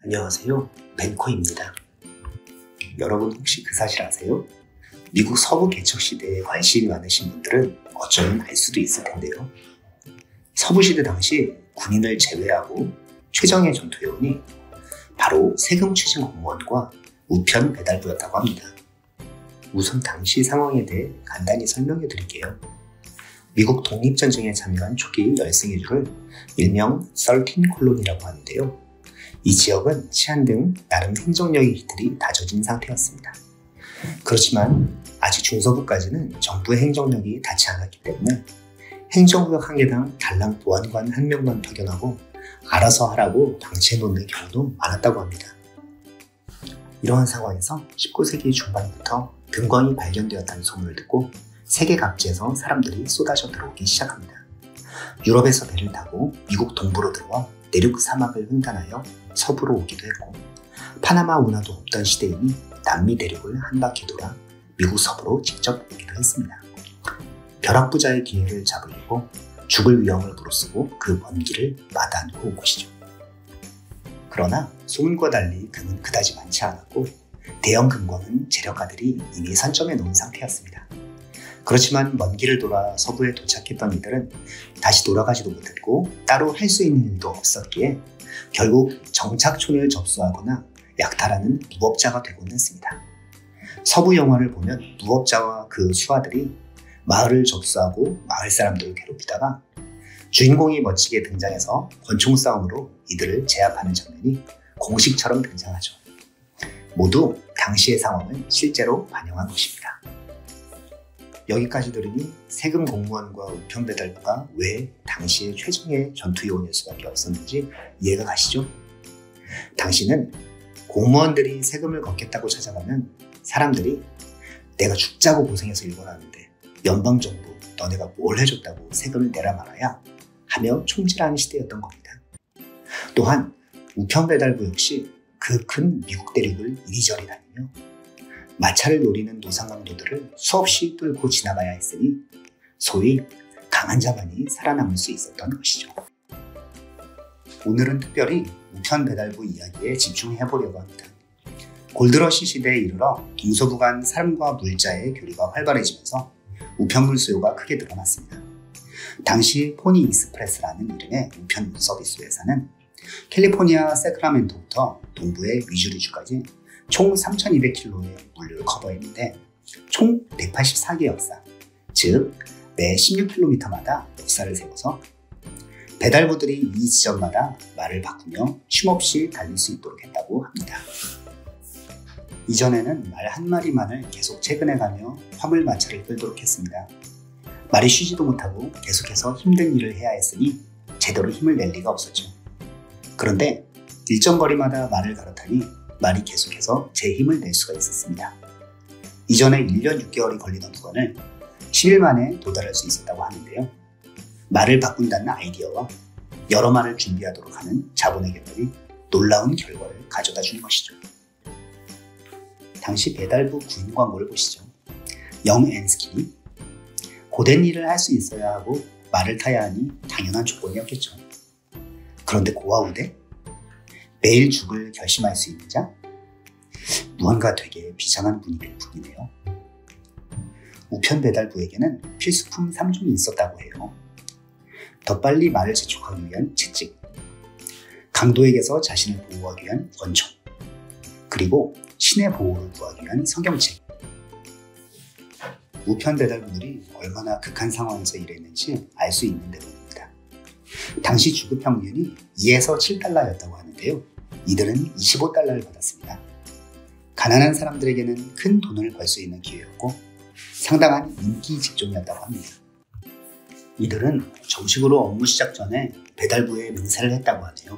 안녕하세요. 벤코입니다. 여러분 혹시 그 사실 아세요? 미국 서부 개척 시대에 관심이 많으신 분들은 어쩌면 알 수도 있을 텐데요. 서부 시대 당시 군인을 제외하고 최정예 전투요원이 바로 세금 추징 공무원과 우편 배달부였다고 합니다. 우선 당시 상황에 대해 간단히 설명해 드릴게요. 미국 독립전쟁에 참여한 초기 열승의 주를 일명 13 콜론이라고 하는데요. 이 지역은 치안 등 나름 행정력들이 다져진 상태였습니다. 그렇지만 아직 중서부까지는 정부의 행정력이 닿지 않았기 때문에 행정구역 한 개당 달랑 보안관 1명만 파견하고 알아서 하라고 방치해 놓는 경우도 많았다고 합니다. 이러한 상황에서 19세기 중반부터 금광이 발견되었다는 소문을 듣고 세계 각지에서 사람들이 쏟아져 들어오기 시작합니다. 유럽에서 배를 타고 미국 동부로 들어와 내륙 사막을 횡단하여 서부로 오기도 했고, 파나마 운하도 없던 시대이니 남미 대륙을 한 바퀴 돌아 미국 서부로 직접 오기도 했습니다. 벼락부자의 기회를 잡으려고 죽을 위험을 무릅쓰고 그 먼 길을 마다않고 온 것이죠. 그러나 소문과 달리 금은 그다지 많지 않았고 대형 금광은 재력가들이 이미 선점해 놓은 상태였습니다. 그렇지만 먼 길을 돌아 서부에 도착했던 이들은 다시 돌아가지도 못했고 따로 할 수 있는 일도 없었기에 결국 정착촌을 접수하거나 약탈하는 무법자가 되곤 했습니다. 서부 영화를 보면 무법자와 그 수하들이 마을을 접수하고 마을 사람들을 괴롭히다가 주인공이 멋지게 등장해서 권총 싸움으로 이들을 제압하는 장면이 공식처럼 등장하죠. 모두 당시의 상황을 실제로 반영한 것입니다. 여기까지 들으니 세금 공무원과 우편 배달부가 왜 당시의 최정예 전투요원일 수밖에 없었는지 이해가 가시죠? 당시는 공무원들이 세금을 걷겠다고 찾아가면 사람들이 내가 죽자고 고생해서 일궈놨는데 연방정부 너네가 뭘 해줬다고 세금을 내라 말아야 하며 총질하는 시대였던 겁니다. 또한 우편 배달부 역시 그 큰 미국 대륙을 이리저리 다니며 마차를 노리는 노상강도들을 수없이 뚫고 지나가야 했으니 소위 강한 자만이 살아남을 수 있었던 것이죠. 오늘은 특별히 우편 배달부 이야기에 집중해보려고 합니다. 골드러시 시대에 이르러 동서부 간 사람과 물자의 교류가 활발해지면서 우편물 수요가 크게 늘어났습니다. 당시 포니 익스프레스라는 이름의 우편 서비스 회사는 캘리포니아 세크라멘토부터 동부의 미주리주까지 총 3,200km의 물류를 커버했는데 총 184개 역사, 즉 매 16km마다 역사를 세워서 배달부들이 이 지점마다 말을 바꾸며 쉼없이 달릴 수 있도록 했다고 합니다. 이전에는 말 한 마리만을 계속 채근해가며 화물 마차를 끌도록 했습니다. 말이 쉬지도 못하고 계속해서 힘든 일을 해야 했으니 제대로 힘을 낼 리가 없었죠. 그런데 일정 거리마다 말을 갈아타니 말이 계속해서 제 힘을 낼 수가 있었습니다. 이전에 1년 6개월이 걸리던 구간을 10일 만에 도달할 수 있었다고 하는데요. 말을 바꾼다는 아이디어와 여러 말을 준비하도록 하는 자본의 결합이 놀라운 결과를 가져다 주는 것이죠. 당시 배달부 구인 광고를 보시죠. 영 앤스킬이 고된 일을 할 수 있어야 하고 말을 타야 하니 당연한 조건이었겠죠. 그런데 고아우대? 매일 죽을 결심할 수 있는 자? 무언가 되게 비장한 분위기를 풍기네요. 우편 배달부에게는 필수품 3종이 있었다고 해요. 더 빨리 말을 재촉하기 위한 채찍, 강도에게서 자신을 보호하기 위한 권총, 그리고 신의 보호를 구하기 위한 성경책. 우편 배달부들이 얼마나 극한 상황에서 일했는지 알 수 있는 대목입니다. 당시 주급 평균이 2에서 7달러였다고 하는데요. 이들은 25달러를 받았습니다. 가난한 사람들에게는 큰 돈을 벌 수 있는 기회였고 상당한 인기 직종이었다고 합니다. 이들은 정식으로 업무 시작 전에 배달부에 맹세를 했다고 하네요.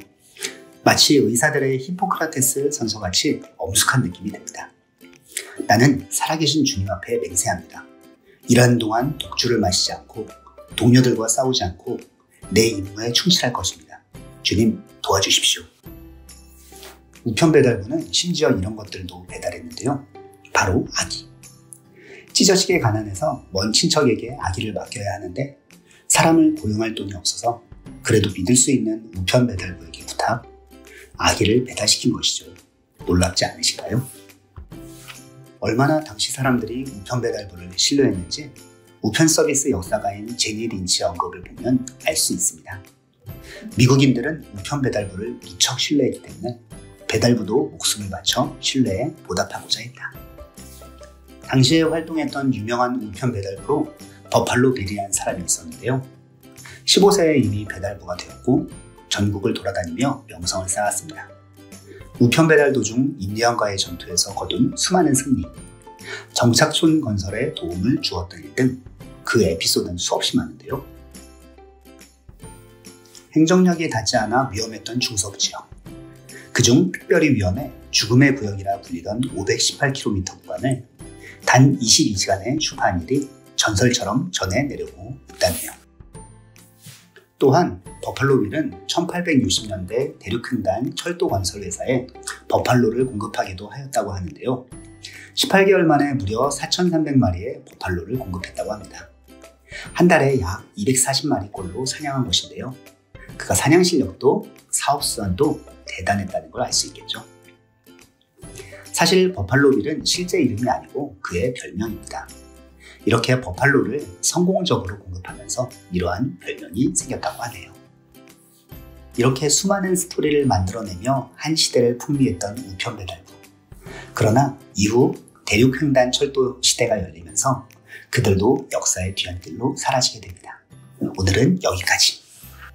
마치 의사들의 히포크라테스 선서같이 엄숙한 느낌이 듭니다. 나는 살아계신 주님 앞에 맹세합니다. 일하는 동안 독주를 마시지 않고 동료들과 싸우지 않고 내 임무에 충실할 것입니다. 주님 도와주십시오. 우편 배달부는 심지어 이런 것들도 배달했는데요. 바로 아기. 찢어지게 가난해서 먼 친척에게 아기를 맡겨야 하는데 사람을 고용할 돈이 없어서 그래도 믿을 수 있는 우편 배달부에게 부탁, 아기를 배달시킨 것이죠. 놀랍지 않으신가요? 얼마나 당시 사람들이 우편 배달부를 신뢰했는지 우편 서비스 역사가인 제니 린치의 언급을 보면 알 수 있습니다. 미국인들은 우편 배달부를 무척 신뢰했기 때문에 배달부도 목숨을 바쳐 신뢰에 보답하고자 했다. 당시에 활동했던 유명한 우편 배달부로 버팔로 빌이라는 사람이 있었는데요. 15세에 이미 배달부가 되었고 전국을 돌아다니며 명성을 쌓았습니다. 우편 배달 도중 인디언과의 전투에서 거둔 수많은 승리, 정착촌 건설에 도움을 주었던 일 등 그 에피소드는 수없이 많은데요. 행정력이 닿지 않아 위험했던 중서부지역, 그중 특별히 위험해 죽음의 구역이라 불리던 518km 구간을 단 22시간에 주파한 일이 전설처럼 전해내려고 있다네요. 또한 버팔로빌은 1860년대 대륙횡단 철도 건설 회사에 버팔로를 공급하기도 하였다고 하는데요. 18개월 만에 무려 4,300마리의 버팔로를 공급했다고 합니다. 한 달에 약 240마리꼴로 사냥한 것인데요. 그가 사냥 실력도 사업 수완도 대단했다는 걸 알 수 있겠죠. 사실 버팔로빌은 실제 이름이 아니고 그의 별명입니다. 이렇게 버팔로를 성공적으로 공급하면서 이러한 별명이 생겼다고 하네요. 이렇게 수많은 스토리를 만들어내며 한 시대를 풍미했던 우편 배달부. 그러나 이후 대륙횡단 철도 시대가 열리면서 그들도 역사의 뒤안길로 사라지게 됩니다. 오늘은 여기까지.